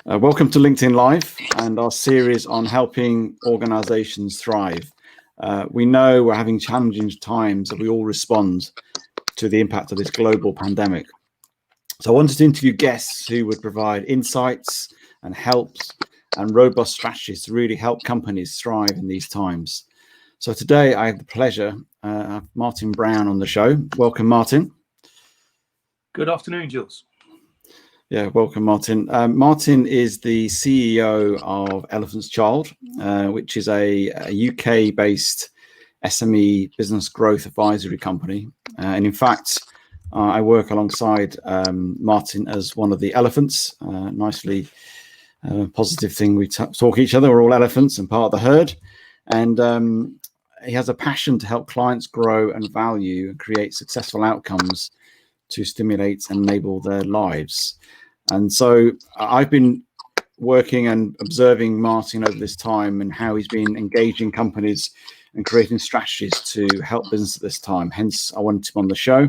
Welcome to LinkedIn Live and our series on helping organizations thrive. We know we're having challenging times and we all respond to the impact of this global pandemic. So I wanted to interview guests who would provide insights and helps and robust strategies to really help companies thrive in these times. So today I have the pleasure of Martin Brown on the show. Welcome, Martin. Good afternoon, Jules. Yeah, welcome, Martin. Martin is the CEO of Elephant's Child, which is a UK-based SME business growth advisory company. And in fact, I work alongside Martin as one of the elephants. Nicely positive thing. We talk each other. We're all elephants and part of the herd. And he has a passion to help clients grow and value and create successful outcomes to stimulate and enable their lives. And so I've been working and observing Martin over this time and how he's been engaging companies and creating strategies to help business at this time. Hence, I wanted him on the show.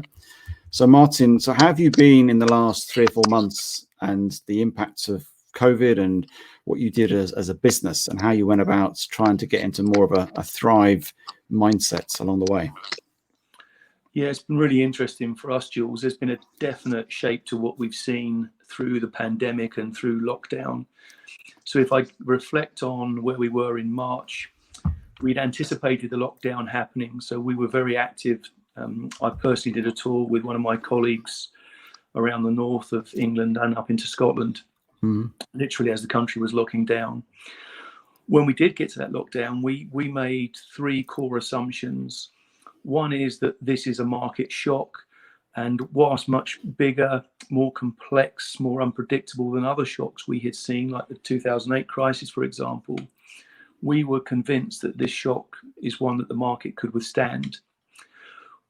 So Martin, so how have you been in the last 3 or 4 months and the impacts of COVID and what you did as a business and how you went about trying to get into more of a thrive mindset along the way? Yeah, it's been really interesting for us, Jules. There's been a definite shape to what we've seen through the pandemic and through lockdown. So if I reflect on where we were in March, we'd anticipated the lockdown happening. So we were very active. I personally did a tour with one of my colleagues around the north of England and up into Scotland, literally as the country was locking down. When we did get to that lockdown, we made 3 core assumptions. One is that this is a market shock, and whilst much bigger, more complex, more unpredictable than other shocks we had seen, like the 2008 crisis, for example, we were convinced that this shock is one that the market could withstand.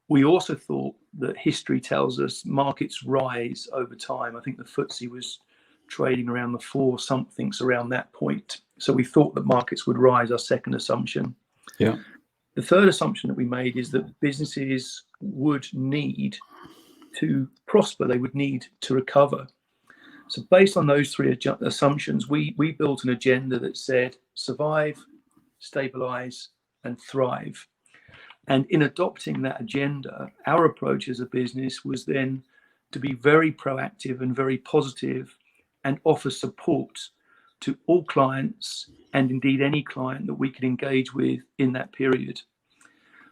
We also thought that history tells us markets rise over time. I think the FTSE was trading around the 4 somethings around that point. So we thought that markets would rise, our second assumption. Yeah. The third assumption that we made is that businesses would need to prosper, they would need to recover. So based on those 3 assumptions, we built an agenda that said survive, stabilize, and thrive. And in adopting that agenda, our approach as a business was then to be very proactive and very positive and offer support to all clients and indeed any client that we could engage with in that period.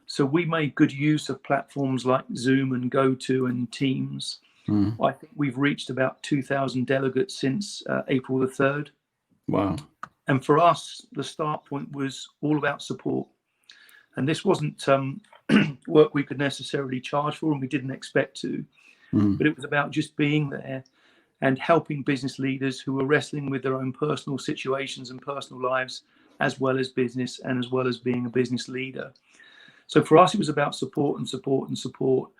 So we made good use of platforms like Zoom and GoTo and Teams. I think we've reached about 2,000 delegates since April the 3rd. Wow. And for us, the start point was all about support. And this wasn't work we could necessarily charge for, and we didn't expect to. But it was about just being there and helping business leaders who were wrestling with their own personal situations and personal lives, as well as business and as well as being a business leader. So for us, it was about support and support and support.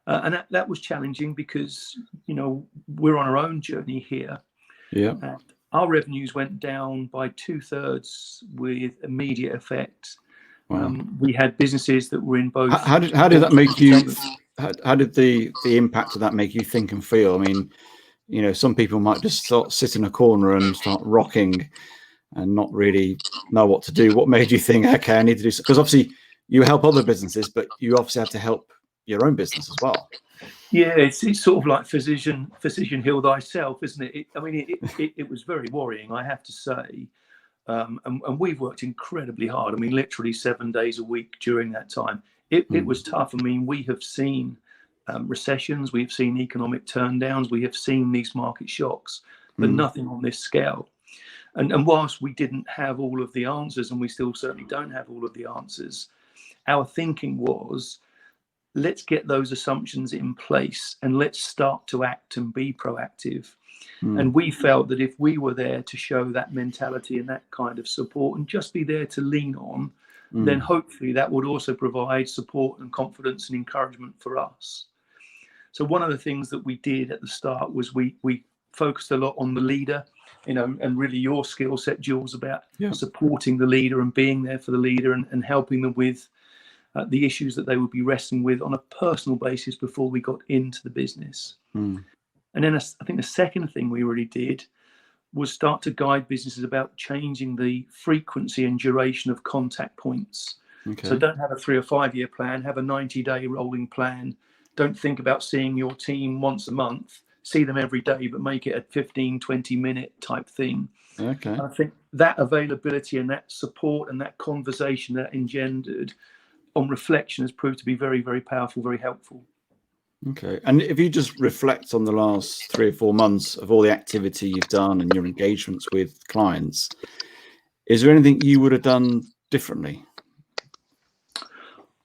And that was challenging because, you know, we're on our own journey here. Yeah. And our revenues went down by 2/3 with immediate effect. Wow. We had businesses that were in both. How did that make you? How did the impact of that make you think and feel? I mean, you know, some people might just sit in a corner and start rocking and not really know what to do. What made you think, okay, I need to do something? Because obviously you help other businesses, but you obviously have to help your own business as well. Yeah, it's sort of like physician heal thyself, isn't it? It was very worrying, I have to say. And we've worked incredibly hard. I mean, literally 7 days a week during that time. It was tough. I mean, we have seen recessions, we've seen economic turndowns, we have seen these market shocks, but nothing on this scale. And whilst we didn't have all of the answers, and we still certainly don't have all of the answers, our thinking was, let's get those assumptions in place and let's start to act and be proactive. And we felt that if we were there to show that mentality and that kind of support and just be there to lean on, then hopefully that would also provide support and confidence and encouragement for us. So one of the things that we did at the start was we focused a lot on the leader, you know, and really your skill set, Jules, about supporting the leader and being there for the leader and helping them with the issues that they would be wrestling with on a personal basis before we got into the business. And then I think the second thing we really did was start to guide businesses about changing the frequency and duration of contact points. Okay. So don't have a 3 or 5 year plan, have a 90-day rolling plan. Don't think about seeing your team once a month, see them every day, but make it a 15, 20-minute type thing. Okay. And I think that availability and that support and that conversation that engendered on reflection has proved to be very, very powerful, very helpful. Okay. And if you just reflect on the last 3 or 4 months of all the activity you've done and your engagements with clients, is there anything you would have done differently?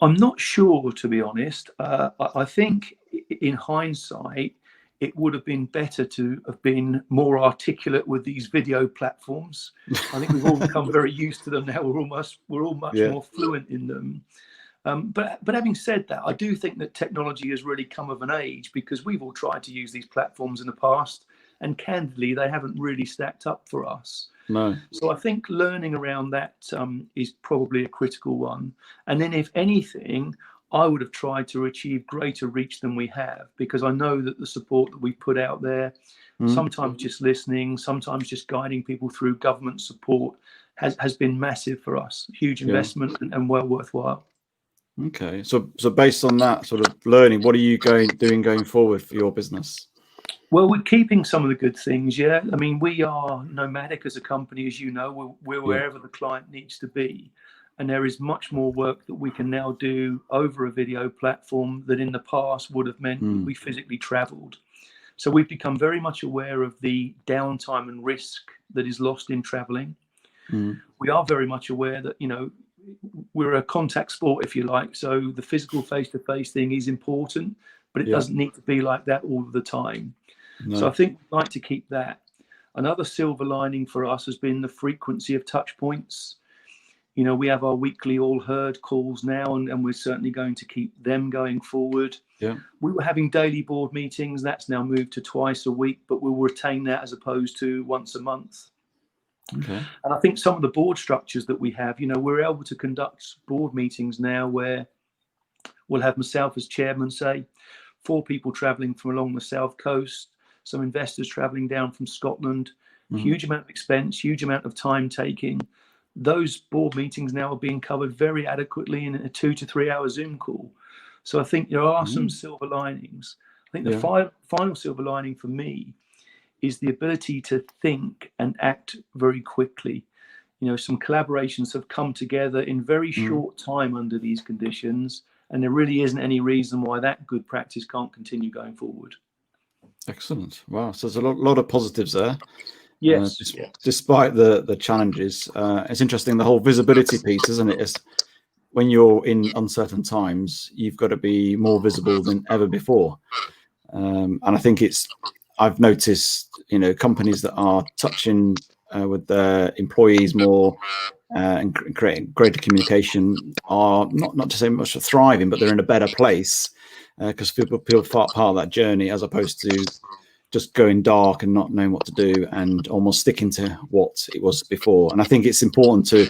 I'm not sure, to be honest. I think in hindsight, it would have been better to have been more articulate with these video platforms. I think we've all become very used to them now. We're all much more fluent in them. But having said that, I do think that technology has really come of an age, because we've all tried to use these platforms in the past, and candidly, they haven't really stacked up for us. No. So I think learning around that is probably a critical one. And then, if anything, I would have tried to achieve greater reach than we have, because I know that the support that we put out there, sometimes just listening, sometimes just guiding people through government support, has been massive for us. Huge investment and well worthwhile. Okay. So based on that sort of learning, what are you doing going forward for your business? Well, we're keeping some of the good things, yeah. I mean, we are nomadic as a company, as you know. We're wherever the client needs to be. And there is much more work that we can now do over a video platform that in the past would have meant we physically traveled. So we've become very much aware of the downtime and risk that is lost in traveling. We are very much aware that, you know, we're a contact sport, if you like. So the physical face-to-face thing is important, but it doesn't need to be like that all the time. No. So I think we'd like to keep that. Another silver lining for us has been the frequency of touch points. You know, we have our weekly all heard calls now, and we're certainly going to keep them going forward. Yeah. We were having daily board meetings. That's now moved to twice a week, but we'll retain that as opposed to once a month. Okay. And I think some of the board structures that we have, you know, we're able to conduct board meetings now where we'll have myself as chairman, say, 4 people traveling from along the south coast, some investors traveling down from Scotland, huge amount of expense, huge amount of time taking. Those board meetings now are being covered very adequately in a 2 to 3 hour Zoom call. So I think there are some silver linings. I think the final silver lining for me is the ability to think and act very quickly. You know, some collaborations have come together in very short time under these conditions, and there really isn't any reason why that good practice can't continue going forward. Excellent. Wow. So there's a lot of positives there. Yes. Despite the challenges. It's interesting, the whole visibility piece, isn't it? It's, when you're in uncertain times, you've got to be more visible than ever before. And I think I've noticed, you know, companies that are touching with their employees more and creating greater communication are not to say much thriving, but they're in a better place because people feel part of that journey, as opposed to just going dark and not knowing what to do and almost sticking to what it was before. And I think it's important to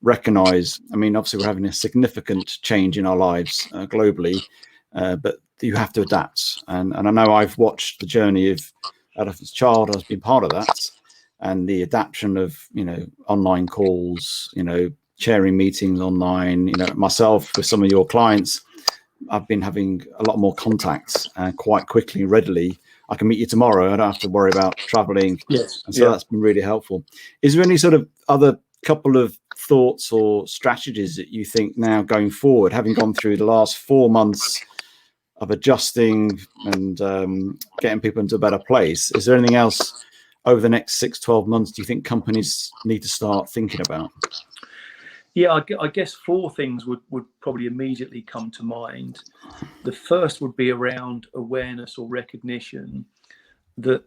recognize, I mean, obviously we're having a significant change in our lives globally, but you have to adapt. And I know I've watched the journey of Elephant's Child, has been part of that, and the adaptation of, you know, online calls, you know, chairing meetings online, you know, myself with some of your clients, I've been having a lot more contacts quite quickly and readily. I can meet you tomorrow. I don't have to worry about traveling. Yes. And so that's been really helpful. Is there any sort of other couple of thoughts or strategies that you think now going forward, having gone through the last 4 months of adjusting and getting people into a better place, is there anything else over the next 6-12 months do you think companies need to start thinking about? Yeah, I guess 4 things would probably immediately come to mind. The first would be around awareness or recognition that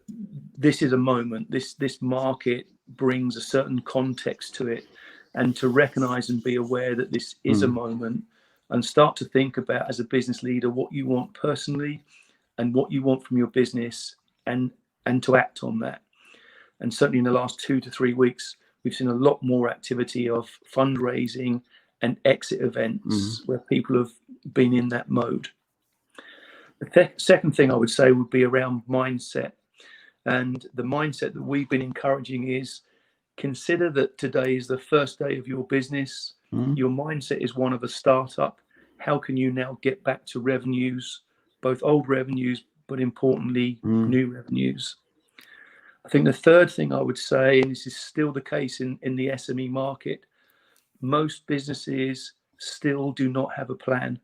this is a moment, this market brings a certain context to it, and to recognize and be aware that this is a moment, and start to think about, as a business leader, what you want personally and what you want from your business, and to act on that. And certainly in the last 2 to 3 weeks, we've seen a lot more activity of fundraising and exit events where people have been in that mode. The second thing I would say would be around mindset. And the mindset that we've been encouraging is consider that today is the first day of your business. Your mindset is one of a startup. How can you now get back to revenues, both old revenues, but importantly, new revenues? I think the third thing I would say, and this is still the case in the SME market, most businesses still do not have a plan.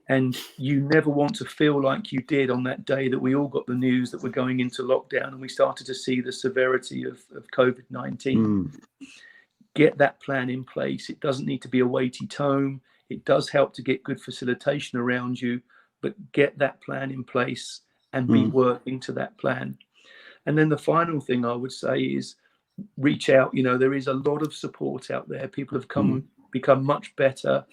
And you never want to feel like you did on that day that we all got the news that we're going into lockdown and we started to see the severity of COVID-19. Get that plan in place. It doesn't need to be a weighty tome. It does help to get good facilitation around you, but get that plan in place and be working to that plan. And then the final thing I would say is reach out. You know, there is a lot of support out there. People have become much better.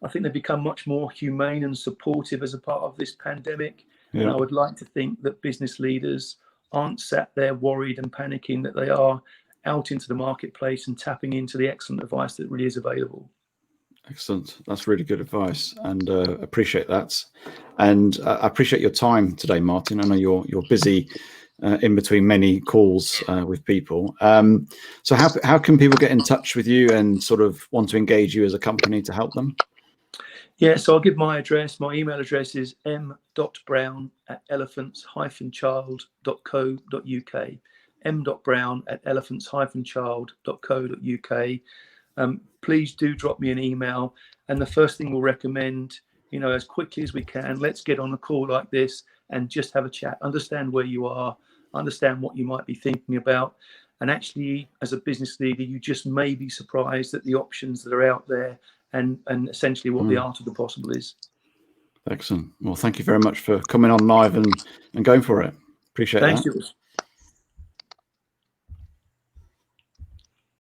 I think they've become much more humane and supportive as a part of this pandemic. And I would like to think that business leaders aren't sat there worried and panicking, that they are out into the marketplace and tapping into the excellent advice that really is available. Excellent. That's really good advice, and appreciate that. And I appreciate your time today, Martin. I know you're busy in between many calls with people. So how can people get in touch with you and sort of want to engage you as a company to help them? Yeah, so I'll give my address. My email address is m.brown@elephants-child.co.uk. m.brown@elephants-child.co.uk. Please do drop me an email. And the first thing we'll recommend, you know, as quickly as we can, let's get on a call like this and just have a chat, understand where you are, understand what you might be thinking about. And actually, as a business leader, you just may be surprised at the options that are out there and essentially what the art of the possible is. Excellent. Well, thank you very much for coming on live and going for it. Appreciate that. Thanks, Jules.